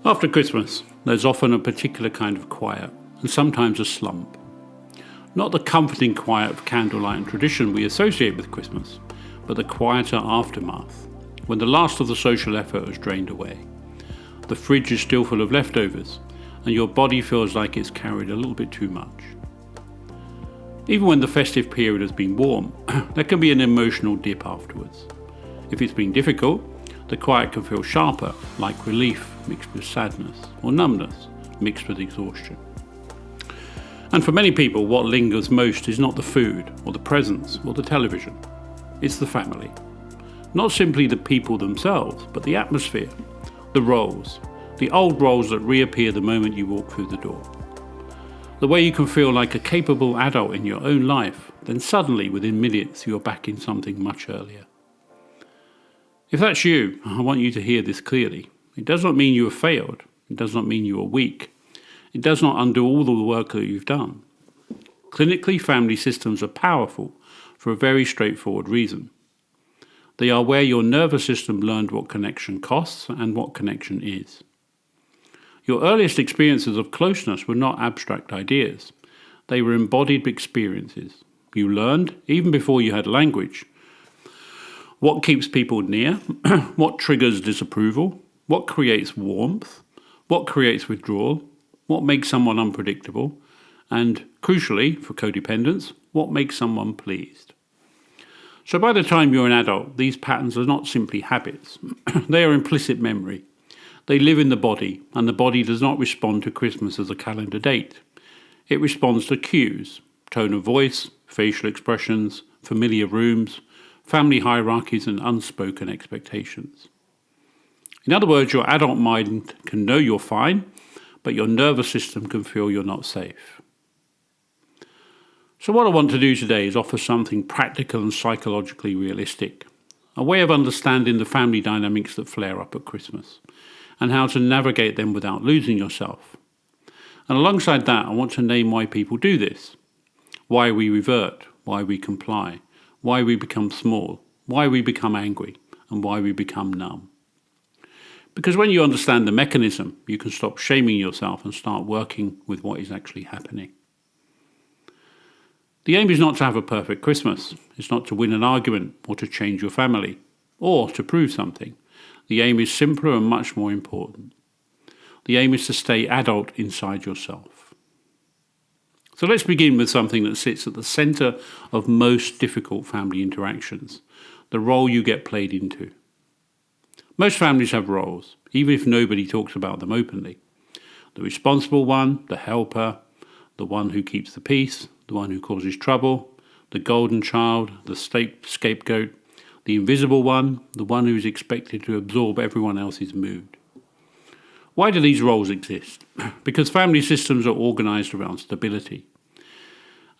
After Christmas, there's often a particular kind of quiet, and sometimes a slump. Not the comforting quiet of candlelight and tradition we associate with Christmas, but the quieter aftermath, when the last of the social effort has drained away. The fridge is still full of leftovers, and your body feels like it's carried a little bit too much. Even when the festive period has been warm, there can be an emotional dip afterwards. If it's been difficult, the quiet can feel sharper, like relief mixed with sadness, or numbness mixed with exhaustion. And for many people, what lingers most is not the food, or the presents, or the television. It's the family. Not simply the people themselves, but the atmosphere, the roles, the old roles that reappear the moment you walk through the door. The way you can feel like a capable adult in your own life, then suddenly within minutes you're back in something much earlier. If that's you, I want you to hear this clearly. It does not mean you have failed. It does not mean you are weak. It does not undo all the work that you've done. Clinically, family systems are powerful for a very straightforward reason. They are where your nervous system learned what connection costs and what connection is. Your earliest experiences of closeness were not abstract ideas. They were embodied experiences. You learned, even before you had language, what keeps people near, what triggers disapproval, what creates warmth, what creates withdrawal, what makes someone unpredictable, and, crucially, for codependence, what makes someone pleased. So by the time you're an adult, these patterns are not simply habits. They are implicit memory. They live in the body, and the body does not respond to Christmas as a calendar date. It responds to cues, tone of voice, facial expressions, familiar rooms, family hierarchies, and unspoken expectations. In other words, your adult mind can know you're fine, but your nervous system can feel you're not safe. So what I want to do today is offer something practical and psychologically realistic, a way of understanding the family dynamics that flare up at Christmas, and how to navigate them without losing yourself. And alongside that, I want to name why people do this, why we revert, why we comply, why we become small, why we become angry, and why we become numb. Because when you understand the mechanism, you can stop shaming yourself and start working with what is actually happening. The aim is not to have a perfect Christmas. It's not to win an argument or to change your family or to prove something. The aim is simpler and much more important. The aim is to stay adult inside yourself. So let's begin with something that sits at the center of most difficult family interactions, the role you get played into. Most families have roles, even if nobody talks about them openly. The responsible one, the helper, the one who keeps the peace, the one who causes trouble, the golden child, the scapegoat, the invisible one, the one who is expected to absorb everyone else's mood. Why do these roles exist? Because family systems are organized around stability.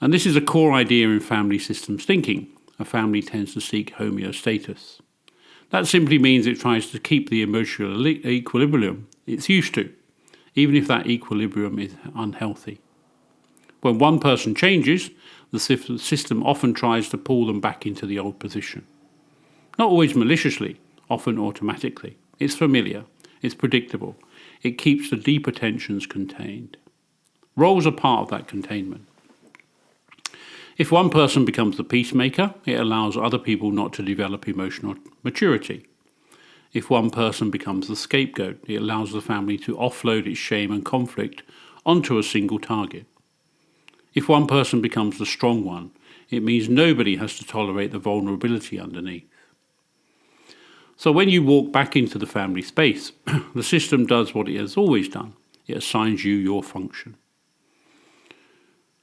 And this is a core idea in family systems thinking. A family tends to seek homeostasis. That simply means it tries to keep the emotional equilibrium it's used to, even if that equilibrium is unhealthy. When one person changes, the system often tries to pull them back into the old position. Not always maliciously, often automatically. It's familiar, it's predictable, it keeps the deeper tensions contained. Roles are part of that containment. If one person becomes the peacemaker, it allows other people not to develop emotional maturity. If one person becomes the scapegoat, it allows the family to offload its shame and conflict onto a single target. If one person becomes the strong one, it means nobody has to tolerate the vulnerability underneath. So when you walk back into the family space, the system does what it has always done. It assigns you your function.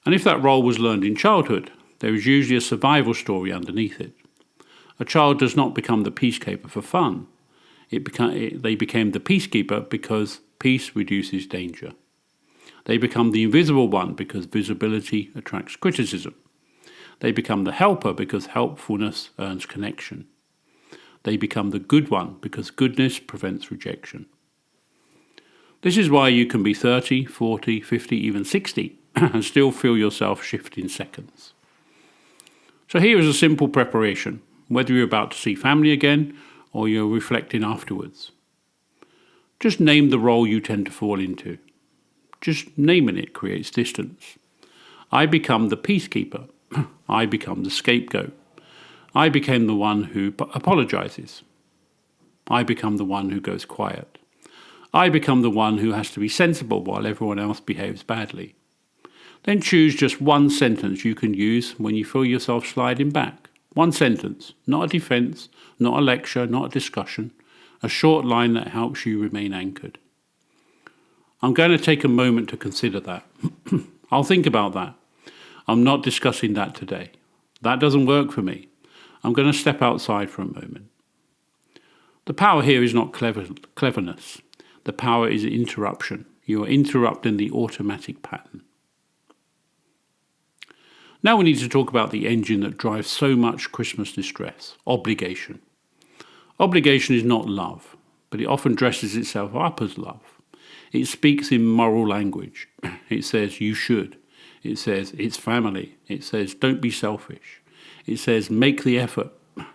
And if that role was learned in childhood, there is usually a survival story underneath it. A child does not become the peacekeeper for fun. They became the peacekeeper because peace reduces danger. They become the invisible one because visibility attracts criticism. They become the helper because helpfulness earns connection. They become the good one because goodness prevents rejection. This is why you can be 30, 40, 50, even 60 and still feel yourself shift in seconds. So here is a simple preparation, whether you're about to see family again or you're reflecting afterwards. Just name the role you tend to fall into. Just naming it creates distance. I become the peacekeeper. I become the scapegoat. I became the one who apologizes. I become the one who goes quiet. I become the one who has to be sensible while everyone else behaves badly. Then choose just one sentence you can use when you feel yourself sliding back. One sentence, not a defense, not a lecture, not a discussion. A short line that helps you remain anchored. I'm going to take a moment to consider that. I'll think about that. I'm not discussing that today. That doesn't work for me. I'm going to step outside for a moment. The power here is not cleverness. The power is interruption. You are interrupting the automatic pattern. Now we need to talk about the engine that drives so much Christmas distress: obligation. Obligation is not love, but it often dresses itself up as love. It speaks in moral language. It says you should. It says it's family. It says don't be selfish. It says make the effort.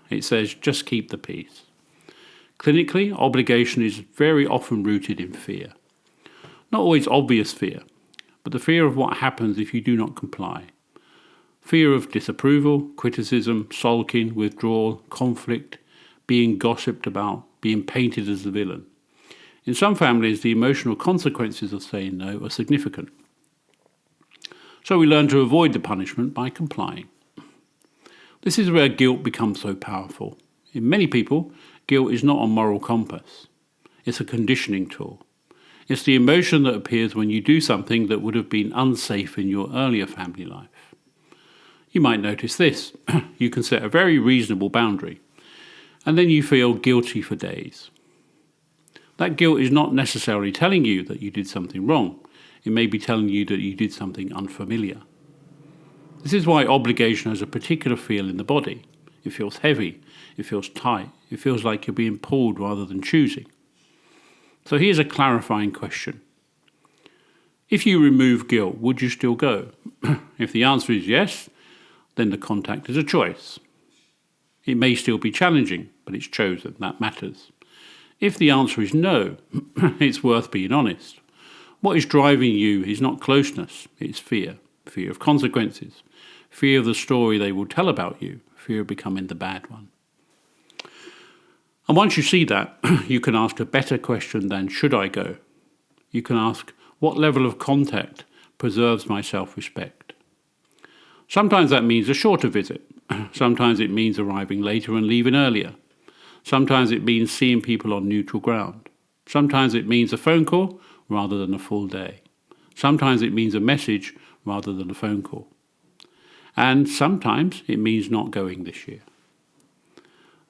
It says just keep the peace. Clinically, obligation is very often rooted in fear. Not always obvious fear, but the fear of what happens if you do not comply. Fear of disapproval, criticism, sulking, withdrawal, conflict, being gossiped about, being painted as the villain. In some families, the emotional consequences of saying no are significant. So we learn to avoid the punishment by complying. This is where guilt becomes so powerful. In many people, guilt is not a moral compass. It's a conditioning tool. It's the emotion that appears when you do something that would have been unsafe in your earlier family life. You might notice this. You can set a very reasonable boundary, and then you feel guilty for days. That guilt is not necessarily telling you that you did something wrong. It may be telling you that you did something unfamiliar. This is why obligation has a particular feel in the body. It feels heavy. It feels tight. It feels like you're being pulled rather than choosing. So here's a clarifying question. If you remove guilt, would you still go? If the answer is yes, then the contact is a choice. It may still be challenging, but it's chosen. That matters. If the answer is no, it's worth being honest. What is driving you is not closeness, it's fear. Fear of consequences. Fear of the story they will tell about you. Fear of becoming the bad one. And once you see that, you can ask a better question than should I go? You can ask, what level of contact preserves my self-respect? Sometimes that means a shorter visit. Sometimes it means arriving later and leaving earlier. Sometimes it means seeing people on neutral ground. Sometimes it means a phone call rather than a full day. Sometimes it means a message rather than a phone call. And sometimes it means not going this year.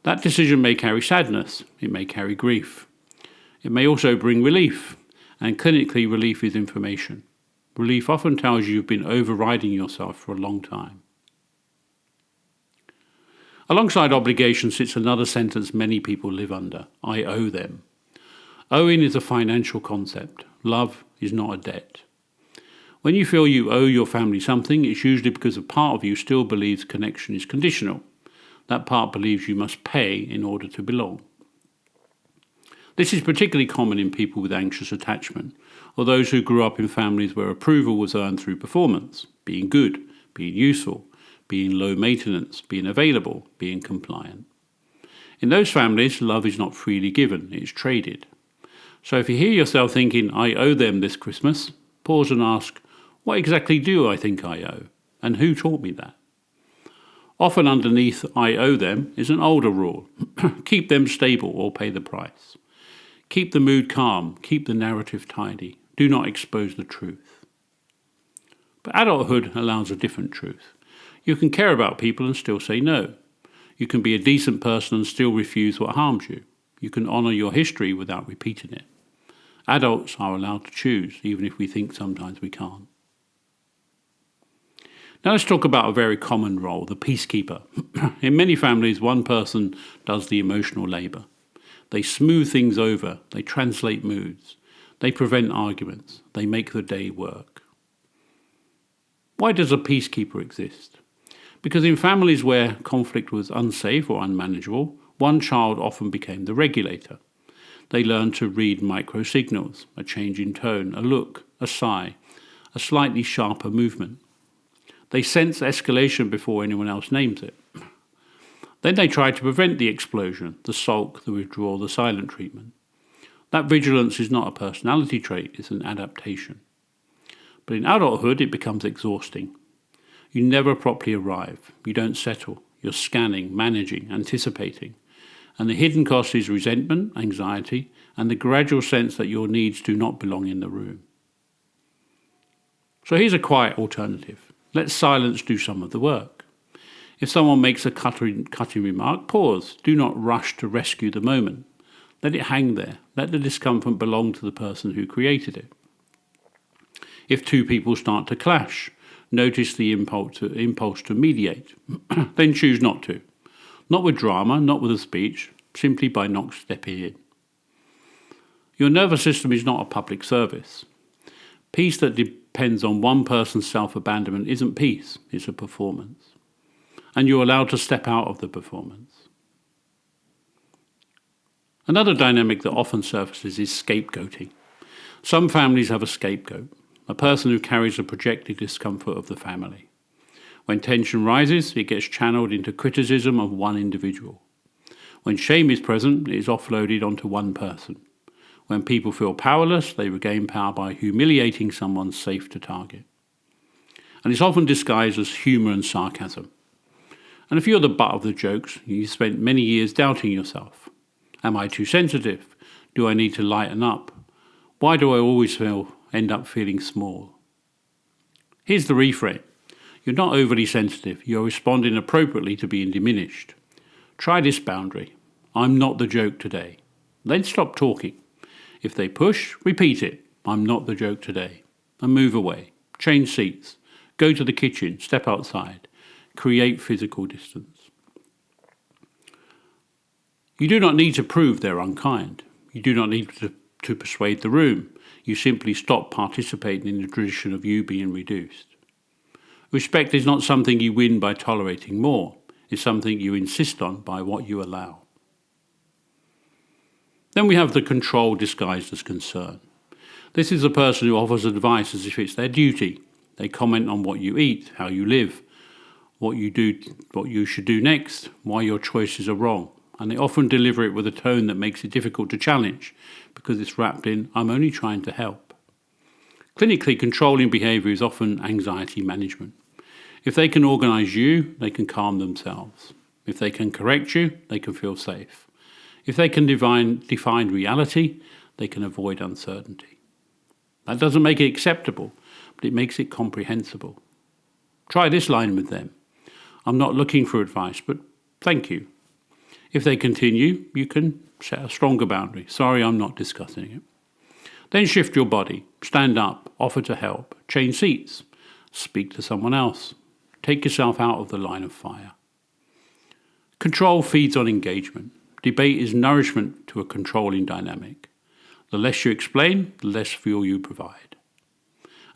That decision may carry sadness. It may carry grief. It may also bring relief. And clinically, relief is information. Relief often tells you you've been overriding yourself for a long time. Alongside obligation sits another sentence many people live under: I owe them. Owing is a financial concept. Love is not a debt. When you feel you owe your family something, it's usually because a part of you still believes connection is conditional. That part believes you must pay in order to belong. This is particularly common in people with anxious attachment, or those who grew up in families where approval was earned through performance, being good, being useful, being low maintenance, being available, being compliant. In those families, love is not freely given, it's traded. So if you hear yourself thinking, I owe them this Christmas, pause and ask, what exactly do I think I owe? And who taught me that? Often underneath I owe them is an older rule. Keep them stable or pay the price. Keep the mood calm, keep the narrative tidy. Do not expose the truth. But adulthood allows a different truth. You can care about people and still say no. You can be a decent person and still refuse what harms you. You can honour your history without repeating it. Adults are allowed to choose, even if we think sometimes we can't. Now let's talk about a very common role, the peacekeeper. In many families, one person does the emotional labour. They smooth things over, they translate moods, they prevent arguments, they make the day work. Why does a peacekeeper exist? Because in families where conflict was unsafe or unmanageable, one child often became the regulator. They learn to read micro-signals, a change in tone, a look, a sigh, a slightly sharper movement. They sense escalation before anyone else names it. Then they try to prevent the explosion, the sulk, the withdrawal, the silent treatment. That vigilance is not a personality trait, it's an adaptation. But in adulthood, it becomes exhausting. You never properly arrive. You don't settle. You're scanning, managing, anticipating. And the hidden cost is resentment, anxiety, and the gradual sense that your needs do not belong in the room. So here's a quiet alternative. Let silence do some of the work. If someone makes a cutting remark, pause. Do not rush to rescue the moment. Let it hang there. Let the discomfort belong to the person who created it. If two people start to clash, notice the impulse to mediate. Then choose not to. Not with drama, not with a speech, simply by not stepping in. Your nervous system is not a public service. Peace that depends on one person's self-abandonment isn't peace, it's a performance. And you're allowed to step out of the performance. Another dynamic that often surfaces is scapegoating. Some families have a scapegoat, a person who carries the projected discomfort of the family. When tension rises, it gets channeled into criticism of one individual. When shame is present, it is offloaded onto one person. When people feel powerless, they regain power by humiliating someone safe to target. And it's often disguised as humour and sarcasm. And if you're the butt of the jokes, you've spent many years doubting yourself. Am I too sensitive? Do I need to lighten up? Why do I always end up feeling small? Here's the reframe. You're not overly sensitive. You're responding appropriately to being diminished. Try this boundary. I'm not the joke today. Then stop talking. If they push, repeat it. I'm not the joke today. And move away. Change seats. Go to the kitchen. Step outside. Create physical distance. You do not need to prove they're unkind. You do not need to persuade the room. You simply stop participating in the tradition of you being reduced. Respect is not something you win by tolerating more. It's something you insist on by what you allow. Then we have the control disguised as concern. This is a person who offers advice as if it's their duty. They comment on what you eat, how you live, what you should do next, why your choices are wrong. And they often deliver it with a tone that makes it difficult to challenge because it's wrapped in, I'm only trying to help. Clinically, controlling behaviour is often anxiety management. If they can organise you, they can calm themselves. If they can correct you, they can feel safe. If they can define reality, they can avoid uncertainty. That doesn't make it acceptable, but it makes it comprehensible. Try this line with them. I'm not looking for advice, but thank you. If they continue, you can set a stronger boundary. Sorry, I'm not discussing it. Then shift your body. Stand up. Offer to help. Change seats. Speak to someone else. Take yourself out of the line of fire. Control feeds on engagement. Debate is nourishment to a controlling dynamic. The less you explain, the less fuel you provide.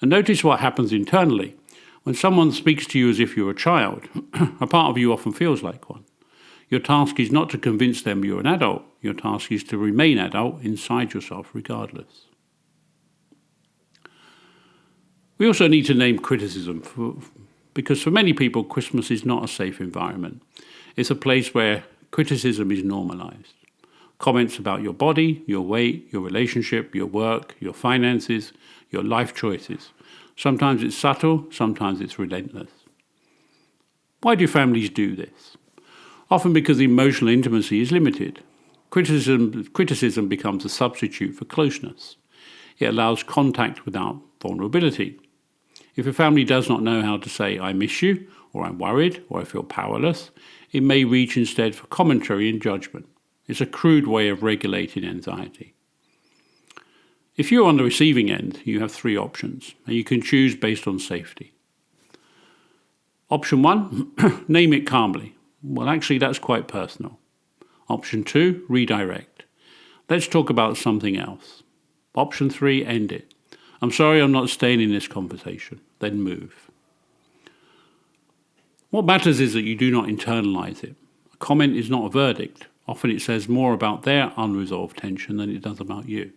And notice what happens internally. When someone speaks to you as if you're a child, a part of you often feels like one. Your task is not to convince them you're an adult. Your task is to remain adult inside yourself regardless. We also need to name criticism because for many people, Christmas is not a safe environment. It's a place where criticism is normalized. Comments about your body, your weight, your relationship, your work, your finances, your life choices. Sometimes it's subtle, sometimes it's relentless. Why do families do this? Often because emotional intimacy is limited. Criticism becomes a substitute for closeness. It allows contact without vulnerability. If a family does not know how to say, I miss you, or I'm worried, or I feel powerless, it may reach instead for commentary and judgment. It's a crude way of regulating anxiety. If you're on the receiving end, you have three options, and you can choose based on safety. Option 1, name it calmly. Well, actually, that's quite personal. Option 2, redirect. Let's talk about something else. Option 3, end it. I'm sorry, I'm not staying in this conversation. Then move. What matters is that you do not internalize it. A comment is not a verdict. Often it says more about their unresolved tension than it does about you.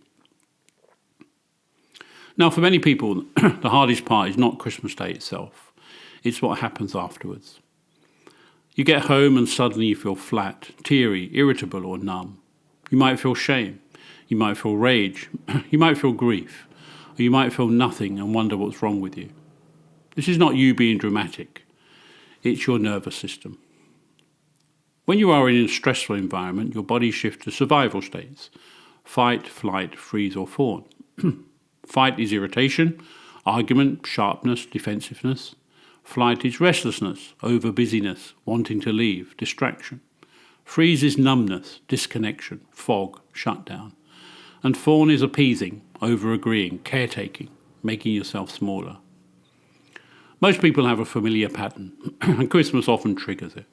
Now, for many people, the hardest part is not Christmas Day itself. It's what happens afterwards. You get home and suddenly you feel flat, teary, irritable or numb. You might feel shame. You might feel rage. You might feel grief. Or you might feel nothing and wonder what's wrong with you. This is not you being dramatic. It's your nervous system. When you are in a stressful environment, your body shifts to survival states: fight, flight, freeze or fawn. Fight is irritation, argument, sharpness, defensiveness. Flight is restlessness, over-busyness, wanting to leave, distraction. Freeze is numbness, disconnection, fog, shutdown. And fawn is appeasing, over-agreeing, caretaking, making yourself smaller. Most people have a familiar pattern, and Christmas often triggers it.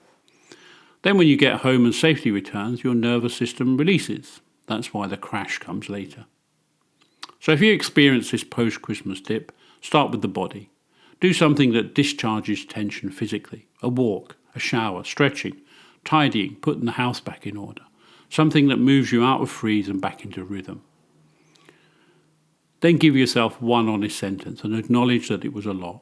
Then when you get home and safety returns, your nervous system releases. That's why the crash comes later. So if you experience this post-Christmas dip, start with the body. Do something that discharges tension physically: a walk, a shower, stretching, tidying, putting the house back in order. Something that moves you out of freeze and back into rhythm. Then give yourself one honest sentence and acknowledge that it was a lot.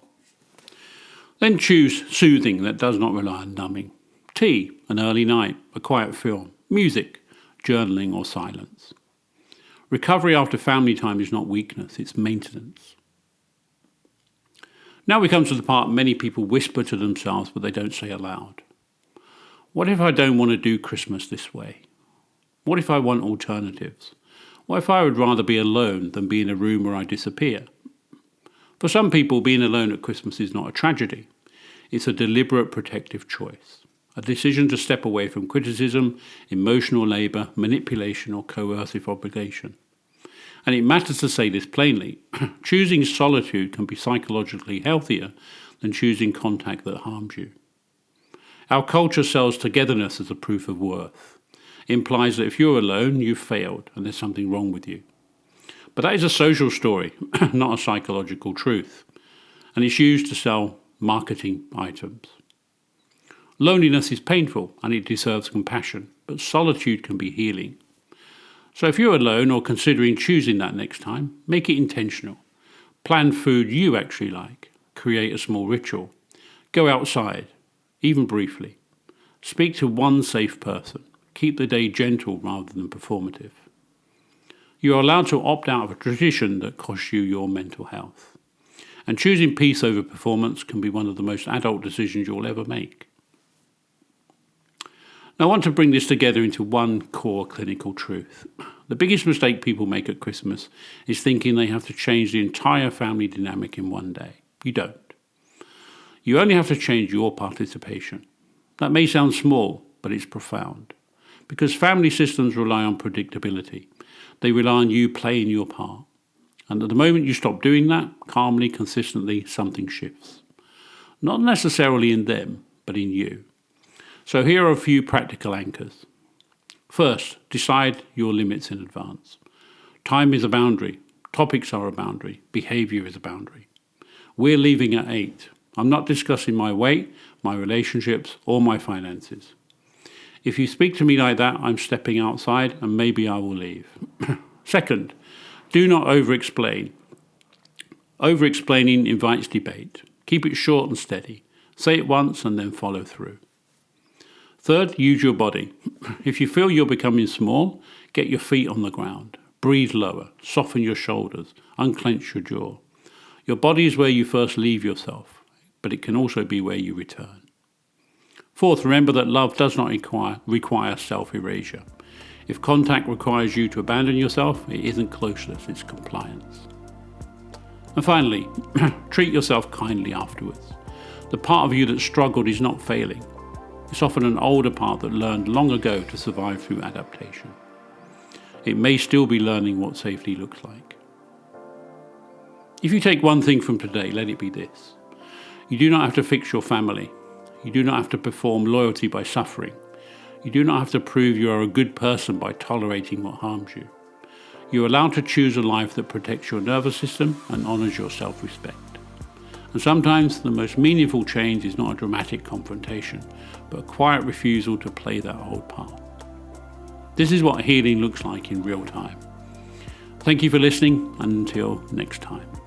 Then choose soothing that does not rely on numbing. Tea, an early night, a quiet film, music, journaling or silence. Recovery after family time is not weakness, it's maintenance. Now we come to the part many people whisper to themselves but they don't say aloud. What if I don't want to do Christmas this way? What if I want alternatives? What if I would rather be alone than be in a room where I disappear? For some people, being alone at Christmas is not a tragedy. It's a deliberate protective choice. A decision to step away from criticism, emotional labour, manipulation or coercive obligation. And it matters to say this plainly. Choosing solitude can be psychologically healthier than choosing contact that harms you. Our culture sells togetherness as a proof of worth. It implies that if you're alone, you've failed and there's something wrong with you. But that is a social story, not a psychological truth. And it's used to sell marketing items. Loneliness is painful and it deserves compassion, but solitude can be healing. So if you're alone or considering choosing that next time, make it intentional. Plan food you actually like. Create a small ritual. Go outside, even briefly. Speak to one safe person. Keep the day gentle rather than performative. You are allowed to opt out of a tradition that costs you your mental health. And choosing peace over performance can be one of the most adult decisions you'll ever make. Now, I want to bring this together into one core clinical truth. The biggest mistake people make at Christmas is thinking they have to change the entire family dynamic in one day. You don't. You only have to change your participation. That may sound small, but it's profound. Because family systems rely on predictability. They rely on you playing your part. And at the moment you stop doing that, calmly, consistently, something shifts. Not necessarily in them, but in you. So here are a few practical anchors. First, decide your limits in advance. Time is a boundary. Topics are a boundary. Behavior is a boundary. We're leaving at 8. I'm not discussing my weight, my relationships, or my finances. If you speak to me like that, I'm stepping outside and maybe I will leave. Second, do not over-explain. Over-explaining invites debate. Keep it short and steady. Say it once and then follow through. Third, use your body. If you feel you're becoming small, get your feet on the ground. Breathe lower. Soften your shoulders. Unclench your jaw. Your body is where you first leave yourself, but it can also be where you return. Fourth, remember that love does not require self-erasure. If contact requires you to abandon yourself, it isn't closeness, it's compliance. And finally, treat yourself kindly afterwards. The part of you that struggled is not failing. It's often an older part that learned long ago to survive through adaptation. It may still be learning what safety looks like. If you take one thing from today, let it be this. You do not have to fix your family. You do not have to perform loyalty by suffering. You do not have to prove you are a good person by tolerating what harms you. You are allowed to choose a life that protects your nervous system and honours your self-respect. And sometimes the most meaningful change is not a dramatic confrontation, but a quiet refusal to play that old part. This is what healing looks like in real time. Thank you for listening, and until next time.